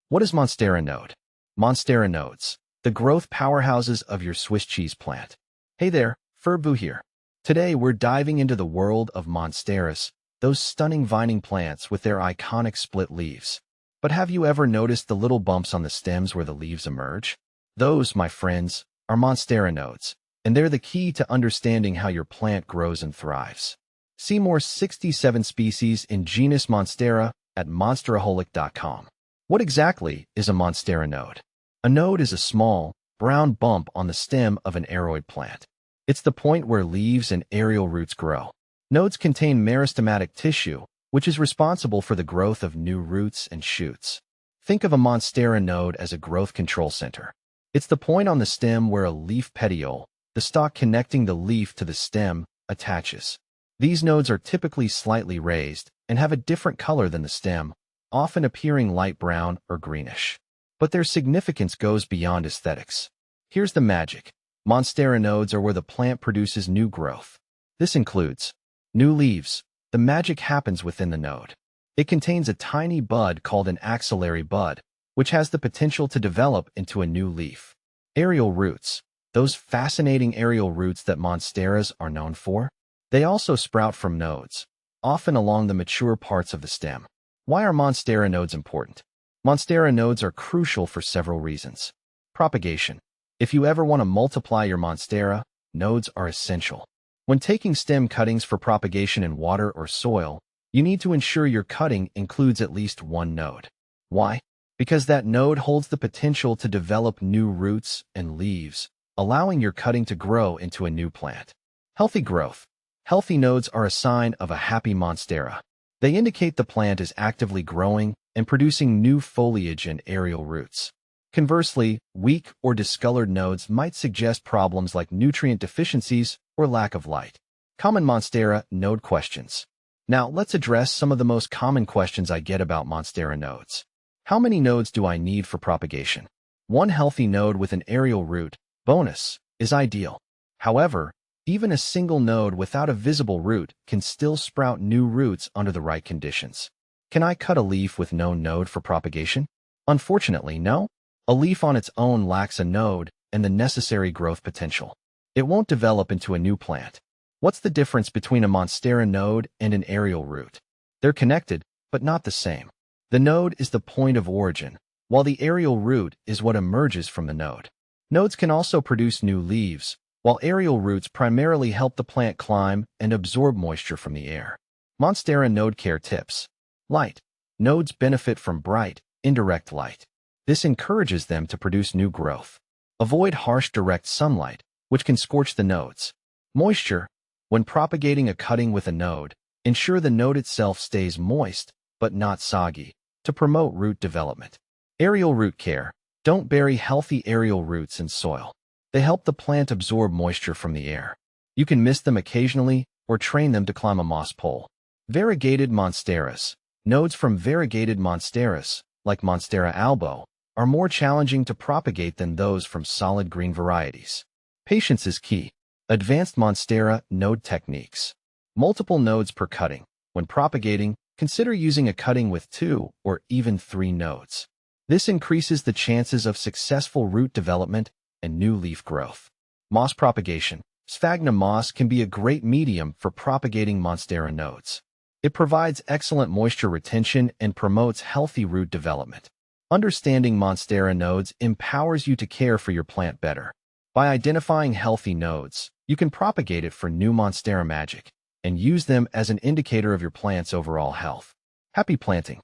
What is monstera node? Monstera nodes, the growth powerhouses of your Swiss cheese plant. Hey there, Furbu here. Today we're diving into the world of monsteras, those stunning vining plants with their iconic split leaves. But have you ever noticed the little bumps on the stems where the leaves emerge? Those, my friends, are monstera nodes, and they're the key to understanding how your plant grows and thrives. See more 67 species in genus Monstera at monsteraholic.com. What exactly is a monstera node? A node is a small, brown bump on the stem of an aroid plant. It's the point where leaves and aerial roots grow. Nodes contain meristematic tissue, which is responsible for the growth of new roots and shoots. Think of a monstera node as a growth control center. It's the point on the stem where a leaf petiole, the stalk connecting the leaf to the stem, attaches. These nodes are typically slightly raised and have a different color than the stem, often appearing light brown or greenish. But their significance goes beyond aesthetics. Here's the magic. Monstera nodes are where the plant produces new growth. This includes new leaves. The magic happens within the node. It contains a tiny bud called an axillary bud, which has the potential to develop into a new leaf. Aerial roots. Those fascinating aerial roots that monsteras are known for. They also sprout from nodes, often along the mature parts of the stem. Why are monstera nodes important? Monstera nodes are crucial for several reasons. Propagation. If you ever want to multiply your monstera, nodes are essential. When taking stem cuttings for propagation in water or soil, you need to ensure your cutting includes at least one node. Why? Because that node holds the potential to develop new roots and leaves, allowing your cutting to grow into a new plant. Healthy growth. Healthy nodes are a sign of a happy monstera. They indicate the plant is actively growing and producing new foliage and aerial roots. Conversely, weak or discolored nodes might suggest problems like nutrient deficiencies or lack of light. Common monstera node questions. Now, let's address some of the most common questions I get about monstera nodes. How many nodes do I need for propagation? One healthy node with an aerial root, bonus, is ideal. However, even a single node without a visible root can still sprout new roots under the right conditions. Can I cut a leaf with no node for propagation? Unfortunately, no. A leaf on its own lacks a node and the necessary growth potential. It won't develop into a new plant. What's the difference between a monstera node and an aerial root? They're connected, but not the same. The node is the point of origin, while the aerial root is what emerges from the node. Nodes can also produce new leaves, while aerial roots primarily help the plant climb and absorb moisture from the air. Monstera node care tips. Light. Nodes benefit from bright, indirect light. This encourages them to produce new growth. Avoid harsh direct sunlight, which can scorch the nodes. Moisture. When propagating a cutting with a node, ensure the node itself stays moist, but not soggy, to promote root development. Aerial root care. Don't bury healthy aerial roots in soil. They help the plant absorb moisture from the air. You can mist them occasionally or train them to climb a moss pole. Variegated monsteras. Nodes from variegated monsteras, like Monstera albo, are more challenging to propagate than those from solid green varieties. Patience is key. Advanced monstera node techniques. Multiple nodes per cutting. When propagating, consider using a cutting with 2 or even 3 nodes. This increases the chances of successful root development and new leaf growth. Moss propagation. Sphagnum moss can be a great medium for propagating monstera nodes. It provides excellent moisture retention and promotes healthy root development. Understanding monstera nodes empowers you to care for your plant better. By identifying healthy nodes, you can propagate it for new monstera magic and use them as an indicator of your plant's overall health. Happy planting!